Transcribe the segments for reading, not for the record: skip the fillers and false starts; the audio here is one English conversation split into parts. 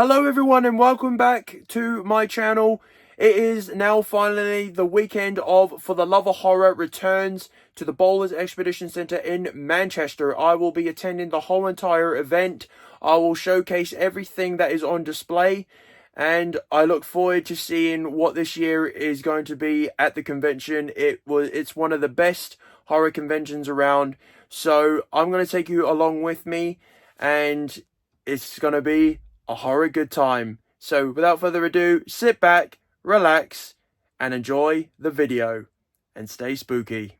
Hello everyone and welcome back to my channel. It is now finally the weekend of For the Love of Horror returns to the Bowlers Expedition Centre in Manchester. I will be attending the whole entire event. I will showcase everything that is on display, and I look forward to seeing what this year is going to be at the convention. It's one of the best horror conventions around, so I'm going to take you along with me, and it's going to be a horror good time. So without further ado, sit back, relax, and enjoy the video, and stay spooky.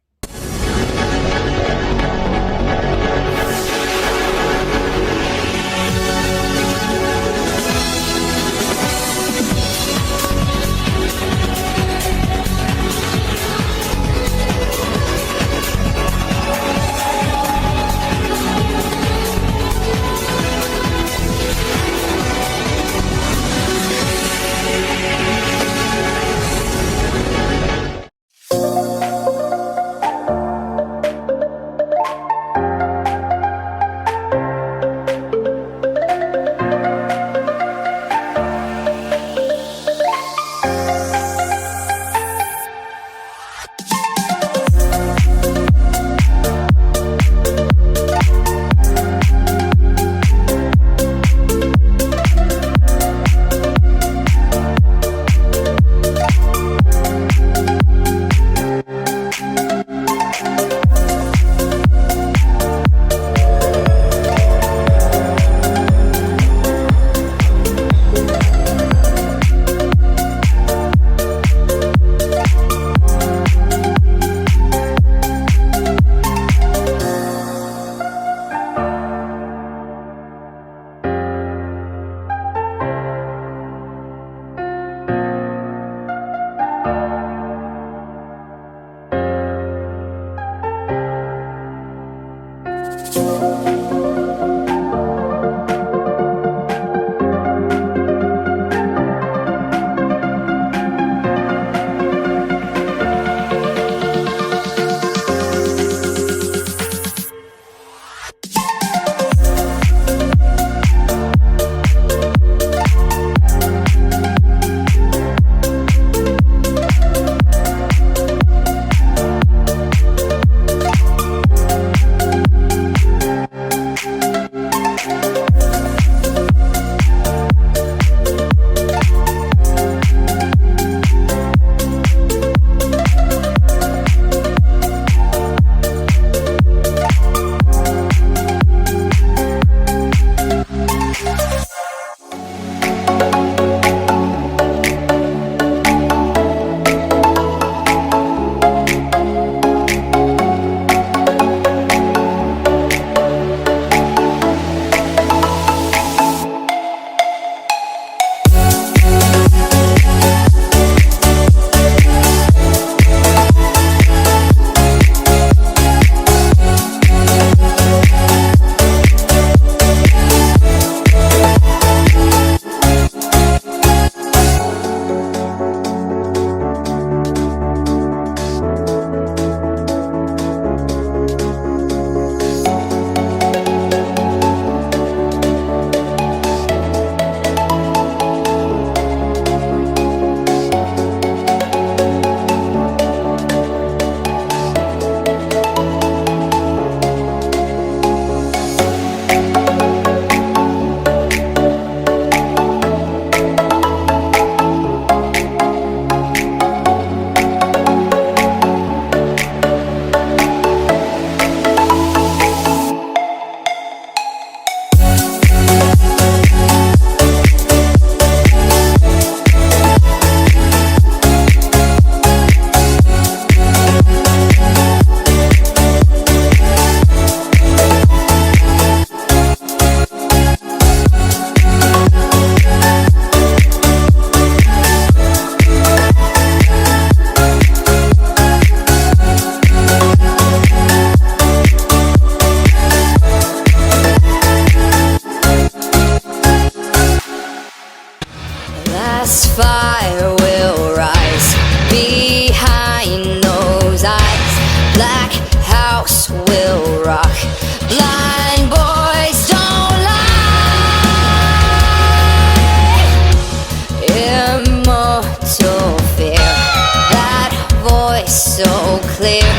Fire will rise behind those eyes. Black house will rock. Blind boys don't lie. clear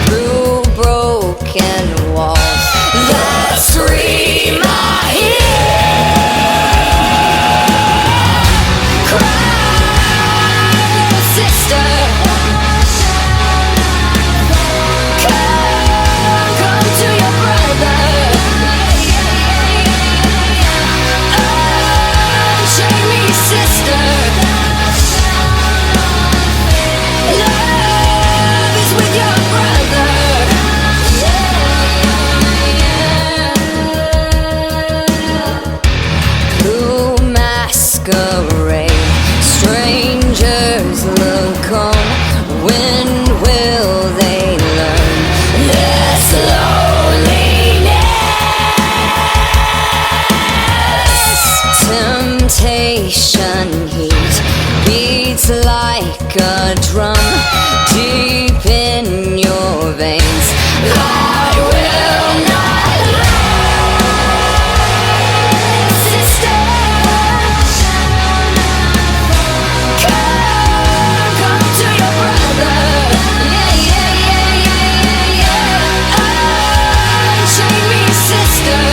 through broken walls that scream I hear. Cry, little sister. Come to your brother. Unchain me, sister. Love is with your brother. Blue masquerade, strangers look on. When will they learn this loneliness? Temptation heat beats like a drum deep in your veins. I will not lie, sister. Come to your brother. Unchain me, sister.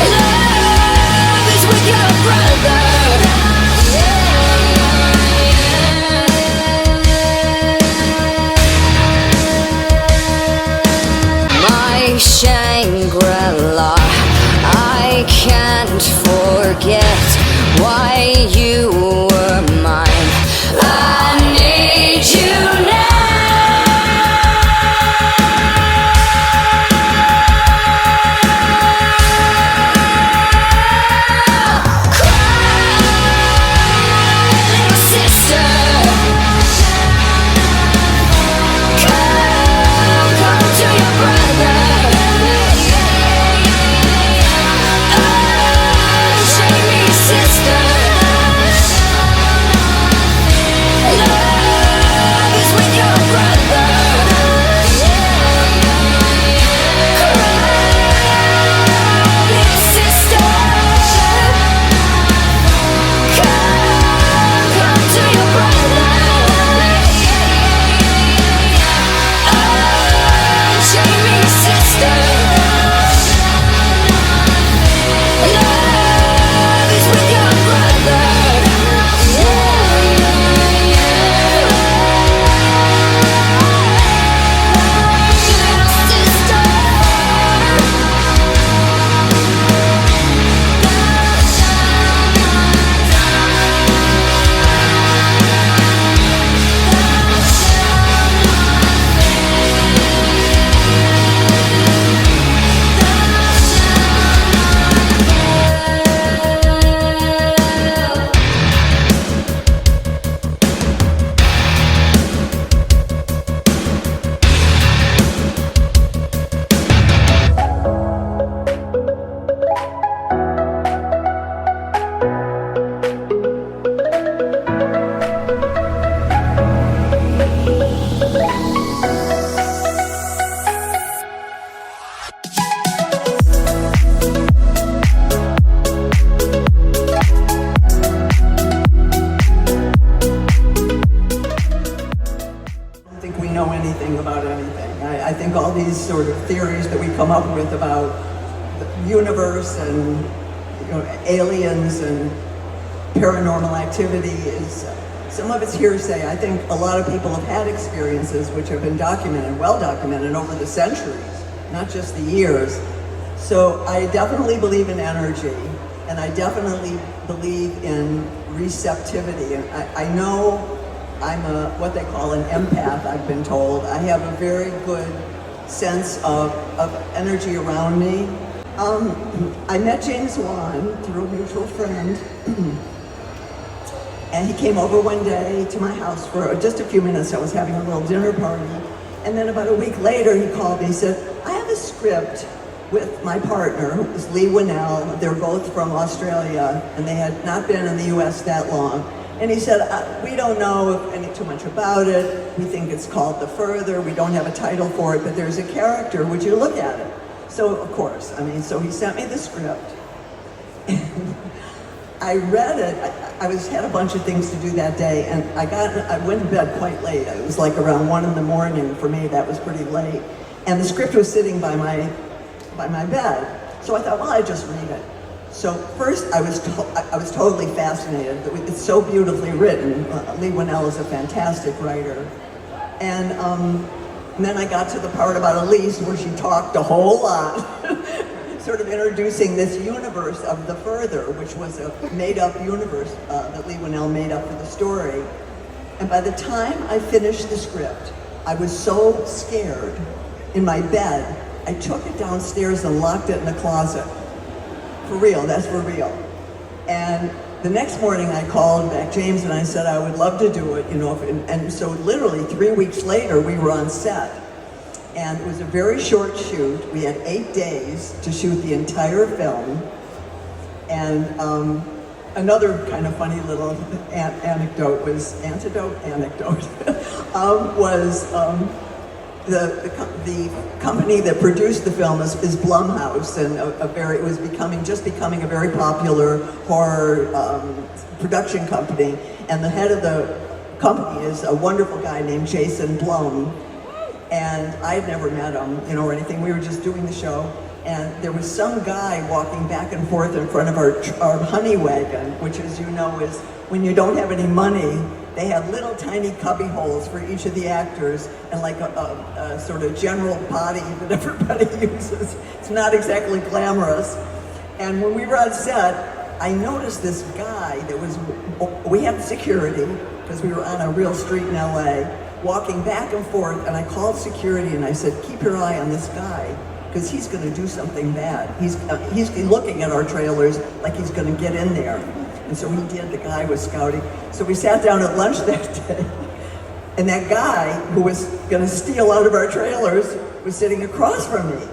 Love is with your brother. My Shangri-La, I can't forget why you were mine. I need you now. Cry, little sister. Come to your brother. Unchain me, sister. Love is with your brother. Cry, little sister. Come to your brother. Unchain me, sister. Love is with your brother. Little sister. I don't think we know anything about anything. I think all these sort of theories that we come up with about the universe and aliens and paranormal activity is some of it's hearsay. I think a lot of people have had experiences which have been documented, well documented over the centuries, not just the years. So I definitely believe in energy, and I definitely believe in receptivity. And I know I'm what they call an empath, I've been told. I have a very good sense of energy around me. I met James Wan through a mutual friend. And he came over one day to my house for just a few minutes. I was having a little dinner party. And then about a week later, he called me. He said, I have a script with my partner, who is Lee Winnell. They're both from Australia, and they had not been in the US that long. And he said, we don't know too much about it. We think it's called The Further. We don't have a title for it, but there's a character. Would you look at it? So, of course, so he sent me the script. And I read it. I had a bunch of things to do that day, and I went to bed quite late. It was like around 1 in the morning for me. That was pretty late, and the script was sitting by my bed. So I thought, well, I just read it. So first, I was totally fascinated. It's so beautifully written. Leigh Whannell is a fantastic writer, and then I got to the part about Elise where she talked a whole lot. Sort of introducing this universe of The Further, which was a made-up universe that Leigh Whannell made up for the story. And by the time I finished the script, I was so scared in my bed, I took it downstairs and locked it in the closet. For real, that's for real. And the next morning I called back James and I said I would love to do it, and so literally 3 weeks later we were on set. And it was a very short shoot. We had 8 days to shoot the entire film. And another kind of funny little anecdote was the company that produced the film is Blumhouse, and it was becoming a very popular horror production company. And the head of the company is a wonderful guy named Jason Blum. And I had never met him, or anything. We were just doing the show, and there was some guy walking back and forth in front of our honey wagon, which, as you know, is when you don't have any money, they have little tiny cubby holes for each of the actors, and like a sort of general potty that everybody uses. It's not exactly glamorous. And when we were on set, I noticed this guy we had security, because we were on a real street in LA, walking back and forth, and I called security and I said, keep your eye on this guy, because he's going to do something bad. He's looking at our trailers like he's going to get in there. And so he did. The guy was scouting. So we sat down at lunch that day, and that guy who was going to steal out of our trailers was sitting across from me.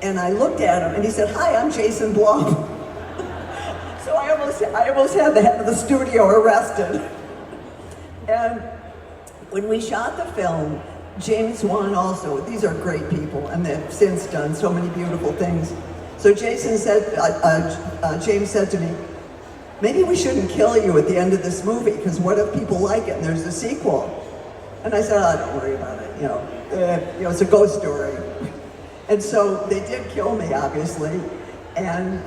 And I looked at him and he said, hi, I'm Jason Blum. So I almost had the head of the studio arrested. And when we shot the film, James Wan also, these are great people, and they've since done so many beautiful things. So James said to me, maybe we shouldn't kill you at the end of this movie, because what if people like it and there's a sequel? And I said, oh, don't worry about it, it's a ghost story. And so they did kill me, obviously, and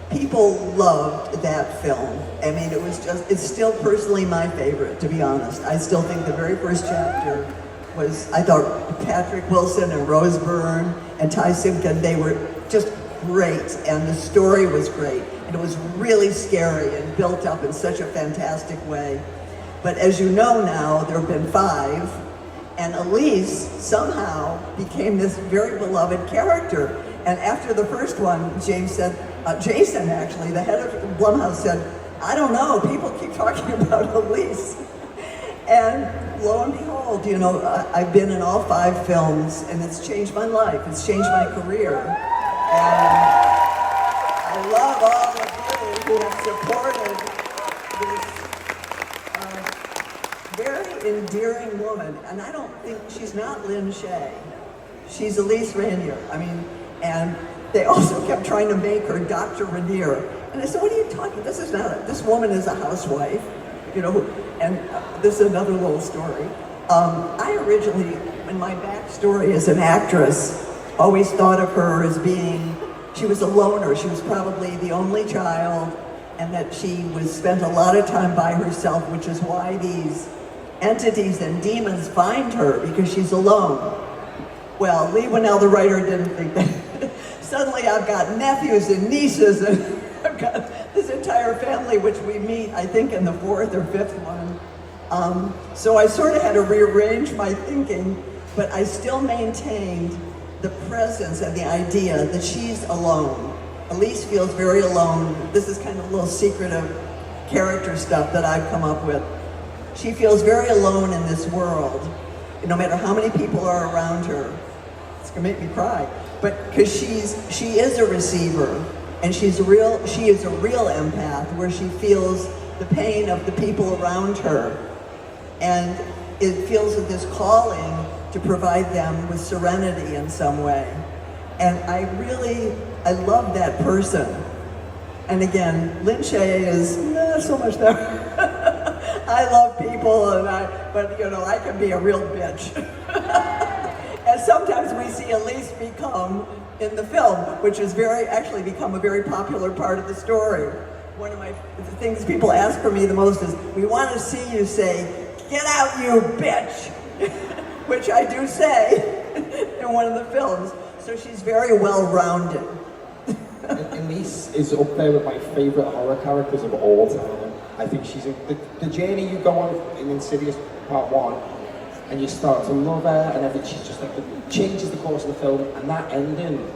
people loved that film. I mean, it's still personally my favorite, to be honest. I still think the very first chapter I thought Patrick Wilson and Rose Byrne and Ty Simpkin, they were just great, and the story was great, and it was really scary and built up in such a fantastic way. But as you know now, there have been 5, and Elise somehow became this very beloved character. And after the first one, Jason actually, the head of Blumhouse, said, I don't know, people keep talking about Elise. And lo and behold, I've been in all 5 films, and it's changed my life, it's changed my career. And I love all of you who have supported this very endearing woman. And I don't think, she's not Lynn Shay, she's Elise Rainier. And they also kept trying to make her Dr. Rainier. And I said, what are you talking? This woman is a housewife, and this is another little story. I originally, in my backstory as an actress, always thought of her as she was a loner. She was probably the only child, and that she spent a lot of time by herself, which is why these entities and demons find her, because she's alone. Well, Leigh Whannell, the writer, didn't think that. Suddenly I've got nephews and nieces, and I've got this entire family, which we meet, I think, in the 4th or 5th one. So I sort of had to rearrange my thinking, but I still maintained the presence and the idea that she's alone. Elise feels very alone. This is kind of a little secretive character stuff that I've come up with. She feels very alone in this world, no matter how many people are around her. It's gonna make me cry. But because she is a receiver, and she is a real empath, where she feels the pain of the people around her, and it feels this calling to provide them with serenity in some way. And I love that person. And again, Lin Shaye is not so much there. I love people, but you know, I can be a real bitch. And sometimes we see Elise become in the film, which has actually become a very popular part of the story. One of the things people ask for me the most is, we want to see you say, "Get out, you bitch," which I do say in one of the films. So she's very well-rounded. Elise is up there with my favourite horror characters of all time. I think she's the journey you go on in Insidious Part 1, and you start to love her, and everything. She's just like, it changes the course of the film, and that ending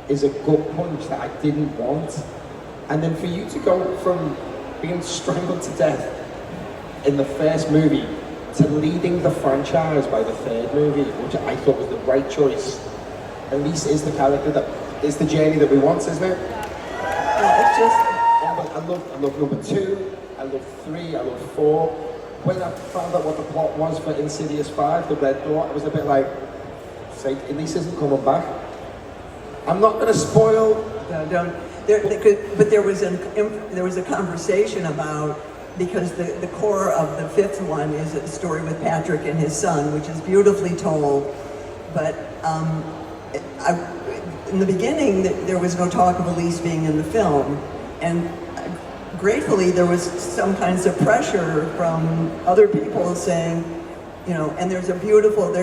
is a gut punch that I didn't want. And then for you to go from being strangled to death in the first movie to leading the franchise by the third movie, which I thought was the right choice. Elise is the character that is the journey that we want, isn't it? Yeah, it's just... I love number 2, I love 3, I love 4. When I found out what the plot was for Insidious 5, the Red Door, I was a bit like, say, Elise isn't coming back. I'm not going to spoil. No, don't. But there was a conversation about, because the core of the 5th one is a story with Patrick and his son, which is beautifully told. But in the beginning, there was no talk of Elise being in the film, and gratefully there was some kinds of pressure from other people saying, you know, and there's a beautiful,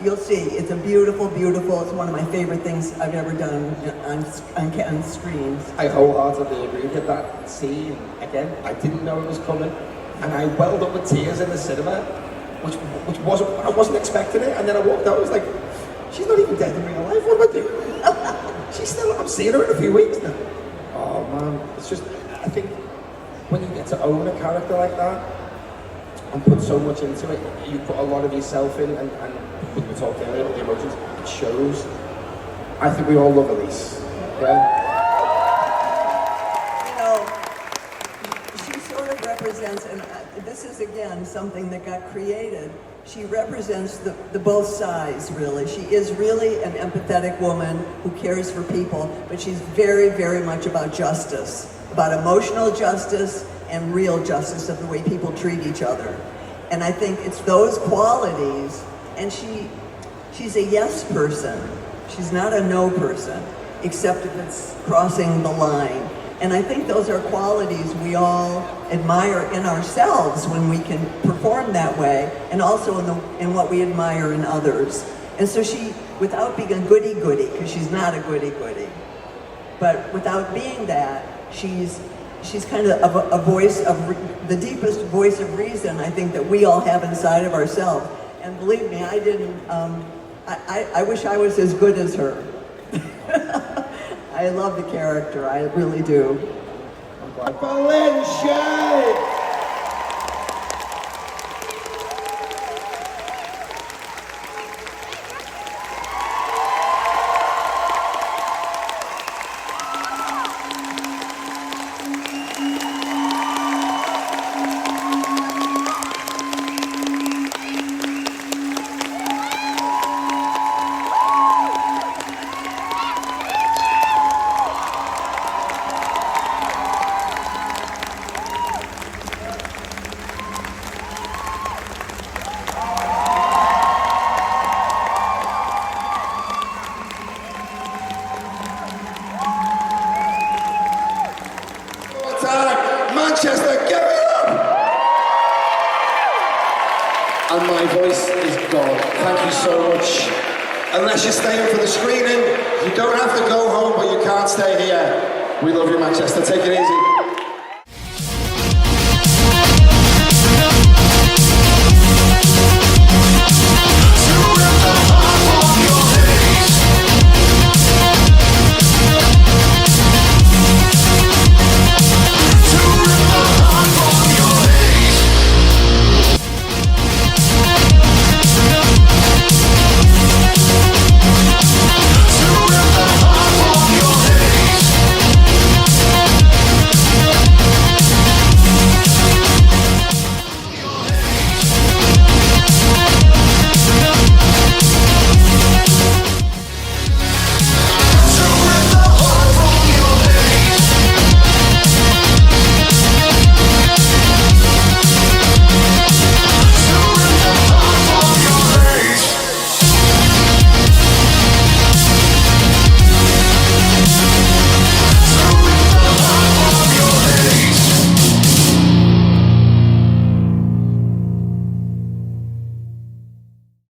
you'll see, it's a beautiful, it's one of my favorite things I've ever done on screens. I wholeheartedly agree with that scene. Again, I didn't know it was coming, and I welled up with tears in the cinema, which wasn't, I wasn't expecting it, and then I walked out, I was like, she's not even dead in real life, what am I doing? She's still, I'm seeing her in a few weeks now. Oh man, it's just, I think when you get to own a character like that, and put so much into it, you put a lot of yourself in, and we were talking earlier about the emotions, it shows. I think we all love Elise, right? You know, she sort of represents, and this is again something that got created, she represents the both sides, really. She is really an empathetic woman who cares for people, but she's very, very much about justice, about emotional justice and real justice of the way people treat each other. And I think it's those qualities, and she's a yes person. She's not a no person, except if it's crossing the line. And I think those are qualities we all admire in ourselves when we can perform that way, and also in what we admire in others. And so she, without being a goody-goody, because she's not a goody-goody, but without being that, she's kind of a voice of, the deepest voice of reason, I think, that we all have inside of ourselves. And believe me, I didn't, I wish I was as good as her. I love the character, I really do. Lin Shaye! Manchester, give it up! And my voice is gone. Thank you so much. Unless you're staying for the screening, you don't have to go home, but you can't stay here. We love you, Manchester. Take it easy.